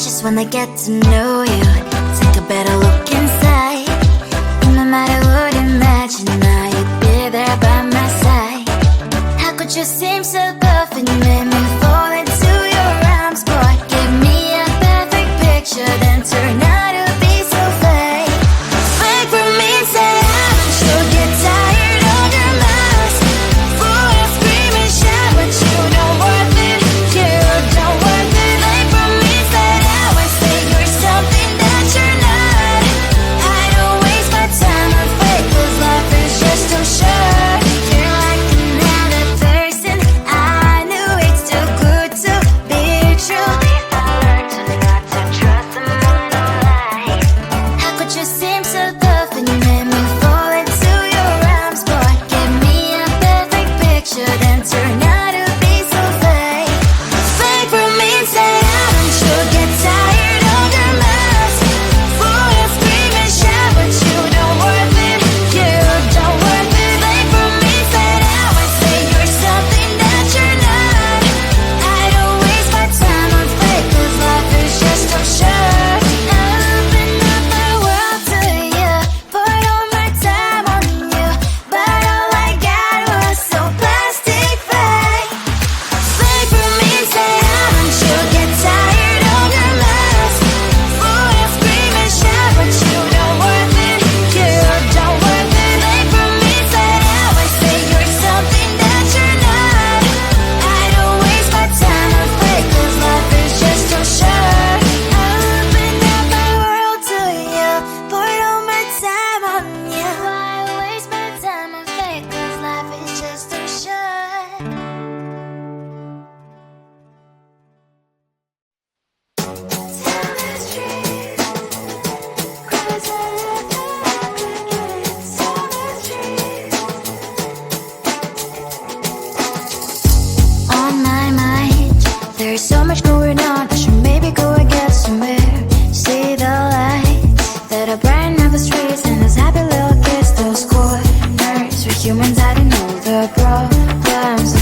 just wanna get to know you, take a better look inside. No matter what, imagine now you'd be there by my side. How could you seem so perfect, you made me fall into your arms, boy. Give me a perfect picture, then turn out to be so fake. Fake for me, say I'm sure get tired of your lies. Full of scream and shout, but you don't worth it, you don't worth it. Fake for me, say I would say you're something that you're not. I don't waste my time on fake, 'cause life is just too short. You're like another person, I knew it's too good to be true. I learned to not to trust someone online. How could you seem so perfect, you made me fall into your arms, boy. Give me a perfect picture, then turn out to be so fake. Fake for me, say I'm sure get tired of your lies. Full of scream and shout, but you don't worth it, you don't worth it. Fake for me, say I would say you're something that you're not. I don't waste my time on fake, 'cause life is just too short. I open up my world to you, poured all my time on you, but all I got was so plastic fake. Fake for me, say I'm sure get tired of your lies. Full of scream and shout, but you don't worth it, you don't worth it. Fake for me, say I would say you're something that you're not. I don't waste my time on fake, 'cause life is just too short. I opened up my world to you, poured all my time on you. Why waste my time on fake, 'cause life is just too short. Tell the truth, 'cause I love you. Tell the truth. On my mind, there's so much going on. I should maybe go and get somewhere. See the lights that are brighten up the streets, and those happy little kids, those corners. We're humans, I don't know the problems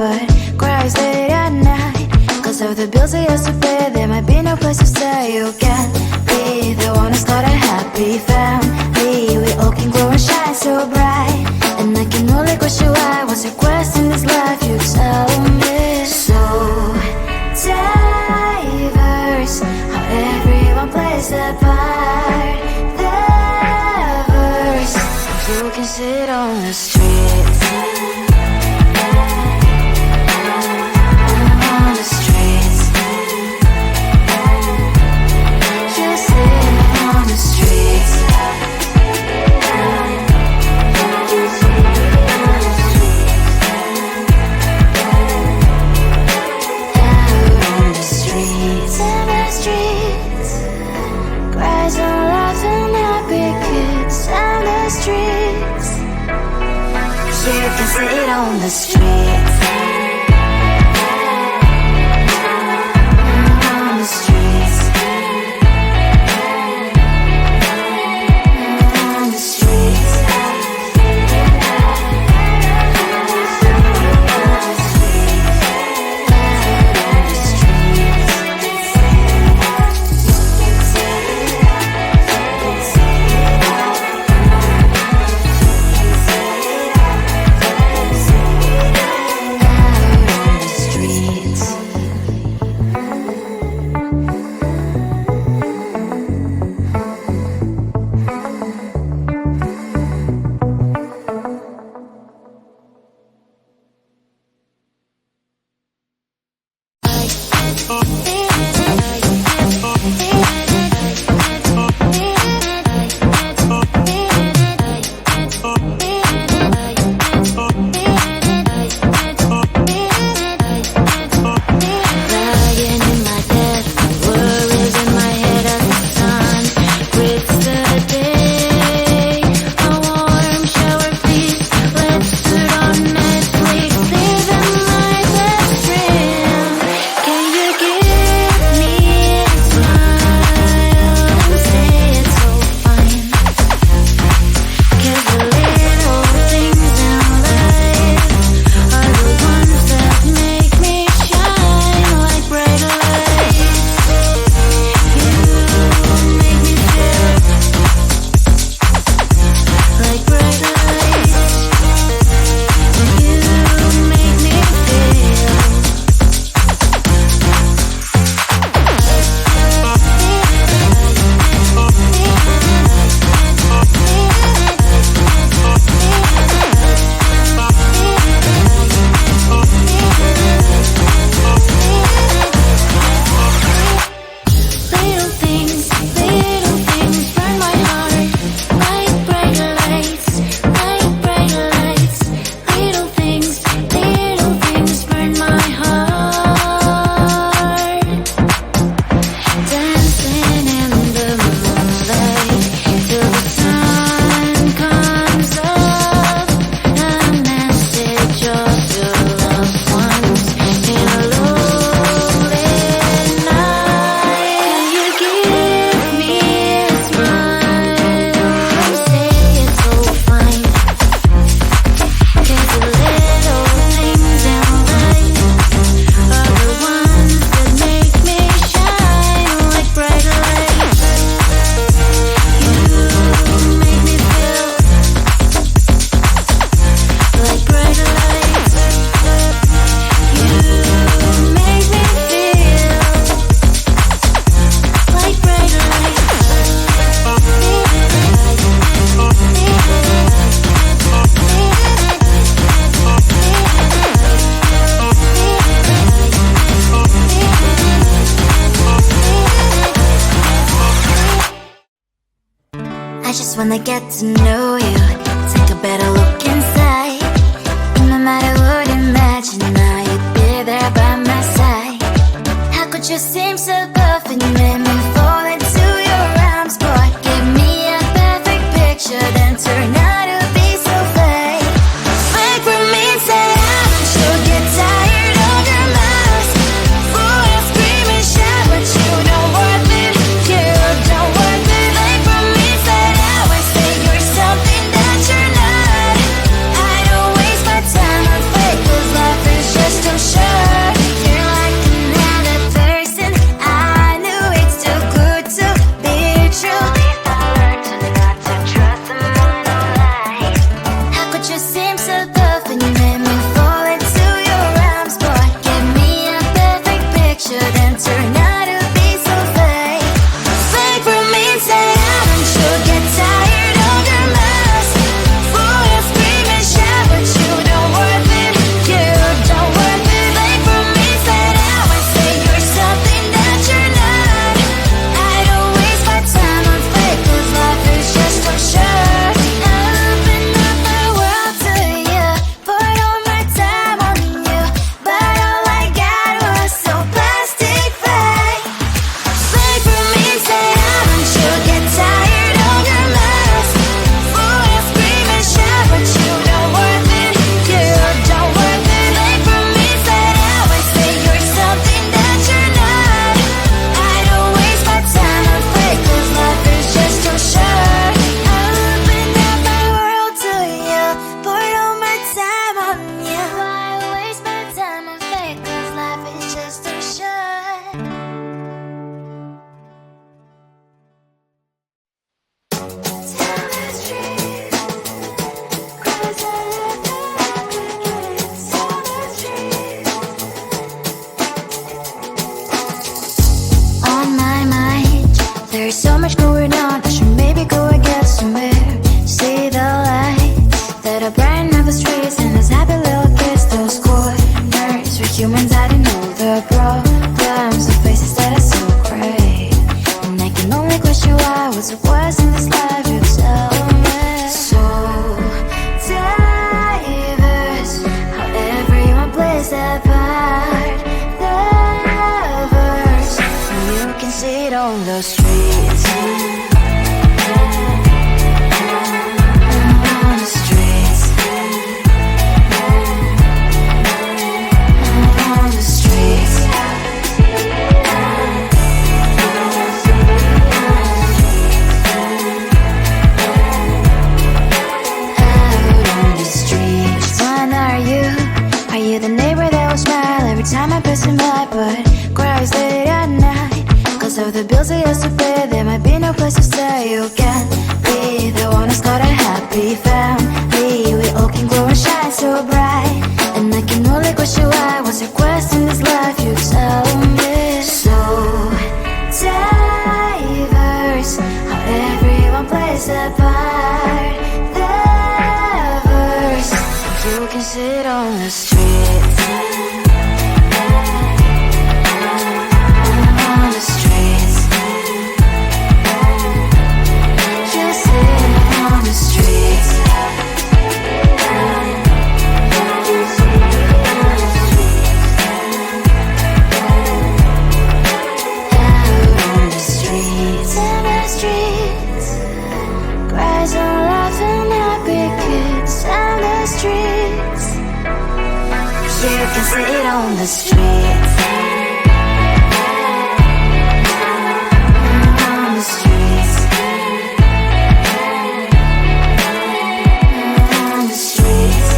but cries late at night. Cause of the bills I used to pay, there might be no place to stay. You can't be the one who's got a happy family. We all can grow and shine so bright, and I can only question why. What's your quest in this life? You tell me. So diverse, how everyone plays their part. Their verse, you can sit on the streets. On the streets, you sit on the streets. You can sit on the streets. On the streets. On the streets. I just wanna get to know you, take a better look inside. No matter what, imagine now you'd be there by my side. How could you seem so perfect, you made me fall into your arms, boy. Give me a perfect picture, then turn out to be so fake. Wait for me, say I want you, get tired of your mouth. Fool, I scream and shout, but you don't worth it, you don't worth it. Wait for me, say I want, say you're something that There's so much going on, I should maybe go and get somewhere. See the lights that are brighten up the streets, and those happy little kids, those corners where humans hiding all the problems, the faces that are so great. And I can only question why, what's the worst in this life, you tell me. So diverse, how everyone plays their part. Lovers, you can see it on the streets. On the streets. On the streets. The neighbor that will smile every time I pass him by, but cries late at night. Cause of the bills he has to pay, there might be no place to stay. You can be the one who's got a happy family. We all can glow and shine so bright. And I can only question why, what's your quest in this life, you tell me. So diverse, how everyone plays their part. Lovers, you can sit on the street. On the streets. You sit on the streets. Out on the streets. In the streets. Cries and laughing happy kids. On the streets. You can see it on the streets. On the streets. On the streets.